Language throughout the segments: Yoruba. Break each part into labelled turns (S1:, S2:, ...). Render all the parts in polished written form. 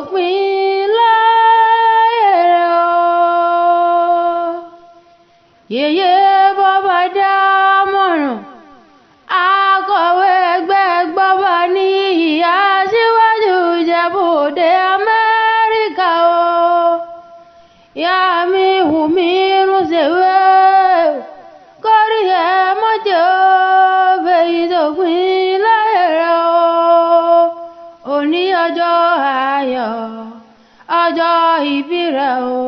S1: sópin láyé rẹ̀ o. Yèyé bọ́ba dámọ̀ràn akọ̀wé ẹgbẹ́ gbọ́ba ní ìyá Aṣíwájú Ìjẹ̀bú-Òde Amẹ́ríkà o. Ìyá mi Wùmí Irúnṣèwé kórí ẹ mọ́jọ́ fèyí sópin láyé rẹ̀ o. Òní ọjọ́ ayọ̀ ọjọ́ ìbí rẹ̀ o.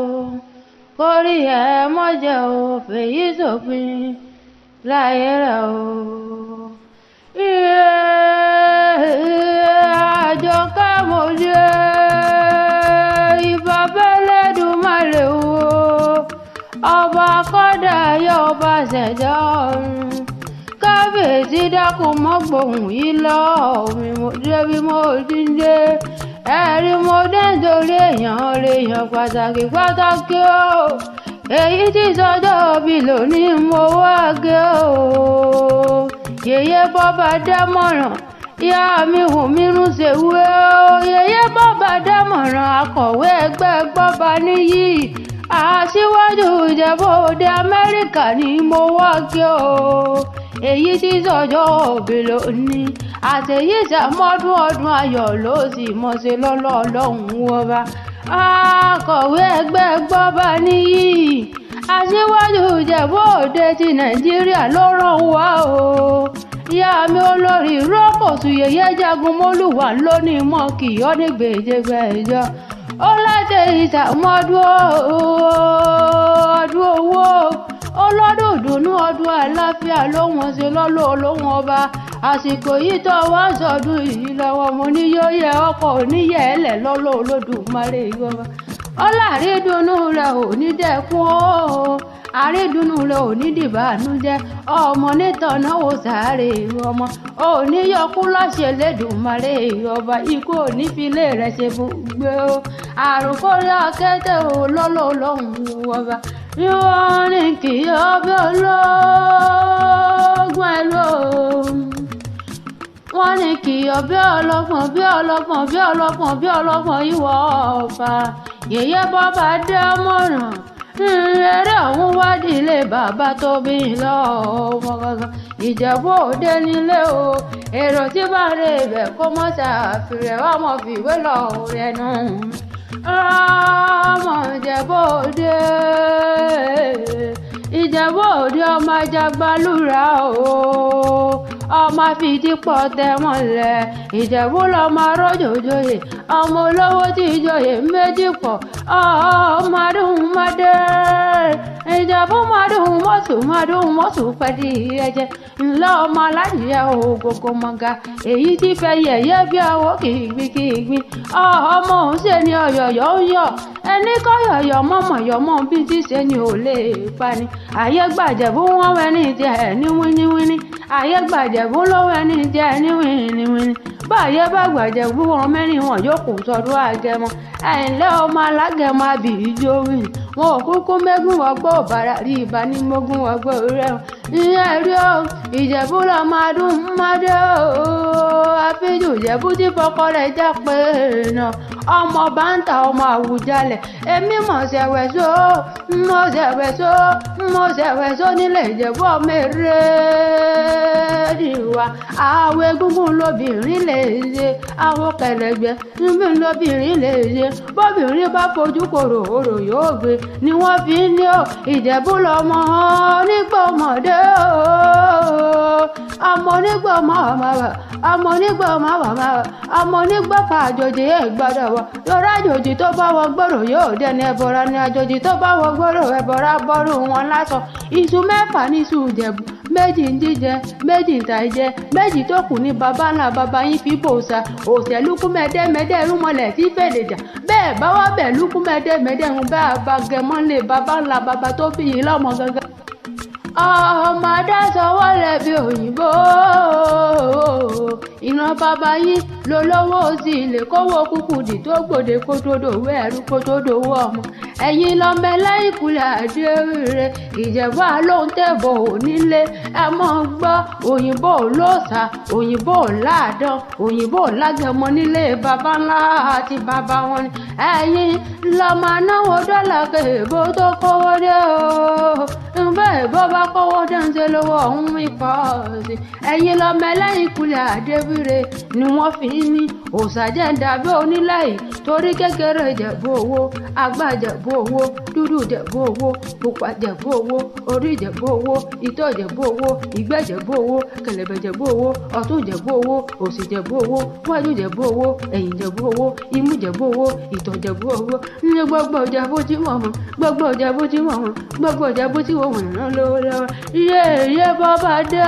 S1: Kórí ẹ mọ́jọ́ fèyí sópin láyé rẹ̀ o. Àjọkẹ́ Mòye ìbà f'Ẹlẹ́dùmarè o. Ọba kọ́dà yọ ọba ṣẹ̀dá ọ̀run. Kábíyèsí dákun mọ́ gbóhùn yìí lọ́wọ́ mi, mo dé bí mo ti ń dé. Ẹ̀rí mo dé nítorí èèyàn pàtàkì o. Èyí tí sọjọ́ bí lónìí mo wá gé o. Yèyé bọ́ba dámọ̀ràn ìyá mi Wùmí Irúnṣèwé o. Yèyé bọ́ba dámọ̀ràn akọ̀wé ẹgbẹ́ gbọ́ba níyì Aṣíwájú Ìjẹ̀bú-Òde Amẹ́ríkà ni mo wá gé o. Èyí tí sọjọ́ bí lónìí àtẹ̀yí ṣàmọ́dún ọdún ayọ̀ ló sì mọ̀ ṣe lọ́lọ́ ọlọ́run ọba. Akọ̀wé ẹgbẹ́ gbọ́ba níyì Aṣíwájú Ìjẹ̀bú-Òde ti Nàìjíríà ló rán wá o. Ìyá mi olórí Rókòtù Yèyé Jagunmólúwà lónìí mọ́ kì í ọ́ ní gbèjégbèjọ. Ó láti ìṣàmọ́dún ọdún owó ọlọ́dún ìdùnnú ọdún àlàáfíà lóhùn ṣe lọ́lọ́ olóhùn ọba. Àsìkò yìí tó wá sọdún yìí lọ́wọ́ mo ní yóò yẹ ọkọ̀ oníyẹ̀ ẹ̀lẹ̀ lọ́lọ́ Olódùmarè ìjọba. Ọlá àrídùnnú rẹ̀ ò ní dẹ́kun o. Àrídùnnú rẹ̀ ò ní dìbànújẹ́. Ọmọ nítọ̀nà wò sáré ọmọ òní yọkú láṣẹ Elédùmarè ọba. Ikú òní filé rẹ̀ ṣe bùgbé o. Àrùn kórí akẹ́tẹ̀ o lọ́lọ́ olóhùn ọba. Ìwọ́n ní kì í ọbẹ̀ ológun ẹ̀ lò. Wọ́n ní kì í ọbẹ̀ ọlọ́gbọ̀n ìwọ ọba. Yèyé bọ́ba dámọ̀ràn eré ọ̀hún wádìí ilé bàbá tó bí lọ́wọ́ gangan. Ìjẹ̀bú-Òde nílé o. Èrò tí bá rè bẹ̀ kó mọ́ ṣàfihàn ọmọ fìwé lọ rẹ̀ nù. Ọmọ Ìjẹ̀bú-Òde ọmọ Ajagbalúra o. Ọmọ fìdípọ̀ tẹ̀mọ́lẹ̀ Ìjẹ̀bú lọ́mọ arójòjòyè. Ọmọ olówó tí ìjòyè méjì pọ̀. Ọmọ adúmọdé Ìjẹ̀bú mọ́dún mọ́sù pẹ̀lú ẹ̀jẹ̀ ńlá ọmọ aládìyẹ ògógó mọ̀gá. Èyí tí fẹ́ yẹ̀yẹ́ bí àwọ̀ kìgbìkìgbì. Ọmọ òun ṣe ni ọ̀yọ̀yọ̀ ń yọ̀. Ẹni kọ́ yọ̀yọ̀ mọ̀mọ̀yọ̀mọ̀ bí tí ṣe ni ò lè pani. Ayé gbàjẹ̀bú wọn wẹ́ ní tiẹ̀ ní wíníwíní. Ayé gbàjẹ̀bú ló wẹ́ ní tiẹ̀ ní wíníwíní. Báyé bá gbàjẹ̀bú wọn mẹ́rin wọn yóò kù sọdún Agẹmọ. Ẹ̀ǹlẹ́ ọmọ alágẹmọ abì ìjó wìn. Wọn ò kúkú mẹ́gùn wọgbọ́ òbára rí ibà ní mógún wọgbọ́ rẹ̀ o. Ìyẹn rí o. Ìjẹ̀bú lọ́mọ adúmọdé o. Àfijù Ìjẹ̀bú tí fọkọ rẹ̀ já pé náà. Ọmọ báńtà ọmọ Àwùjalẹ̀. Èmi mọ̀ ṣẹ̀wẹ̀só nílé Ìjẹ̀bú ọmọ èrè ìwà. Àwọn egúngún lóbìnrin lè ṣe. Àwọn kẹlẹ̀gbẹ́ lóbìnrin lè ṣe. Bóbìnrin bá fojú kòrò orò yóò gbé. Ni wọ́n fi ń ní o. Ìjẹ̀bú lọ́mọ onígbọ̀mọdé o. Ọmọ onígbọ̀mọ àjòjì ẹ̀ gbọ́dọ̀ wọ. Lórí àjòjì tó bá wọ gbòòrò yóò dẹni ẹbọra ni àjòjì tó bá wọ gbòòrò ẹbọra bọ́rù wọn lásán. Iṣu mẹ́fà ní iṣu Ìjẹ̀bú. Méjì ń jíjẹ, méjì ń ta ìjẹ, méjì tó kù ní baba ńlá baba yín fi bòòṣà. Òṣèlúkú mẹ́dẹ́mẹ́dẹ́ rúmọlẹ̀ tí fèlè jà. Bẹ́ẹ̀ bá wá bẹ̀ lúkú mẹ́dẹ́mẹ́dẹ́ ń bá Agẹmọ lé baba ńlá baba tó bí yín lọ́mọ gangan. Ọmọ adásọwọ́ lẹ̀ bí òyìnbó. Ìran baba yín lólówó sí ilé kówó kúkú dì tó gbòde kó tó dòwó ẹrú kó tó dòwó ọmọ ẹ̀yin lọ́mọ ẹlẹ́yìnkùlẹ̀ àdéhùrẹ́ Ìjẹ̀bú lóhun tẹ̀bọ̀ onílé ẹ mọ̀ gbọ́ òyìnbó lóòsà òyìnbó láàdán òyìnbó lágẹmọ nílé baba ńlá àti baba wọn ni ẹ̀yin lọ́mọ náwó dọ́là kèbó tó kówó dé o bẹ́ẹ̀ bó bá kówó dé ń ṣe lówó ọ̀hún mi pọ̀ sí ẹ̀yin lọ́mọ ẹlẹ́yìnkùlẹ̀ àdéhùrẹ́ ni wọ́n fi ní òsàjẹ́ ń dàbí onílẹ̀ yìí torí kékeré Ìjẹ̀bú owó àgbà Ìjẹ̀bú owó dúdú Ìjẹ̀bú owó pupa Ìjẹ̀bú owó orí Ìjẹ̀bú owó ìtọ́ Ìjẹ̀bú owó ìgbẹ́ Ìjẹ̀bú owó kẹ̀lẹ̀bẹ̀ Ìjẹ̀bú owó ọ̀tún Ìjẹ̀bú owó òsì Ìjẹ̀bú owó wájú Ìjẹ̀bú owó ẹ̀yìn Ìjẹ̀bú owó imú Ìjẹ̀bú owó ìtọ̀ Ìjẹ̀bú owó ní gbogbo Ìjẹ̀bú tí wọ́n mọ̀ gbogbo Ìjẹ̀bú tí wọ́n mọ̀ gbogbo Ìjẹ̀bú tí wọ́n mọ̀ náà lówó lọ́wọ́ iye bọ́bá dá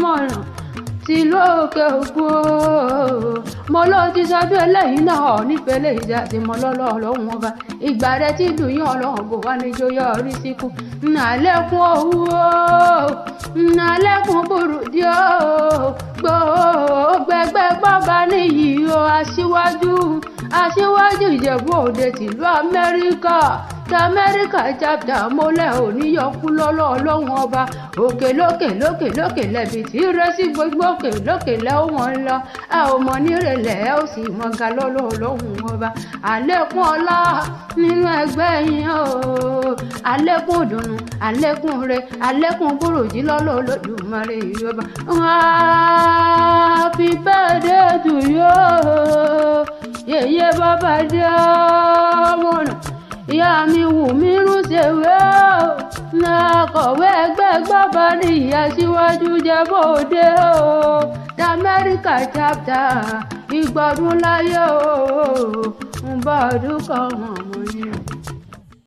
S1: mọ̀nà tìlú òkè òkú mo ló ti sọ bí eléyìí náà nípele ìjà tí mo lọ́lọ́ ọlọ́run ọba ìgbà rẹ tí dùn yín ọlọ́run bò wá níjó yọrí síkú nàlẹ́kùn owó nàlẹ́kùn burúdí o gbẹgbẹ́ gbọ́ba níyì o aṣíwájú Ìjẹ̀bú Òde tìlú Amẹ́ríkà t'Amẹ́ríkà chapter mọ́lẹ̀ oníyọkú lọ́lọ́ ọlọ́run ọba òkè lókè lókè lókè lẹ́bi tí rẹ sí gbogbo òkè lókè lẹ́wọ̀n wọn lọ ẹ ò mọ nírẹ̀lẹ̀ ẹ ò sì mọ ga lọ́lọ́ ọlọ́run ọba àlékún ọlá nínú ẹgbẹ́ yín o àlékún ìdùnnú àlékún rẹ àlékún búròjì lọ́lọ́ Olódùmarè ọba happy birthday to you yèyé bàbá dé mọ́nà ìyá mi wù mí rúṣèwé o náà kọ̀wé ẹgbẹ́ gbọ́bọ ní Aṣíwájú Ìjẹ̀bú Òde o d'Amẹ́ríkà chapter ìgbọ̀dún láyé o ń bá ọdún kan ọmọ yìí.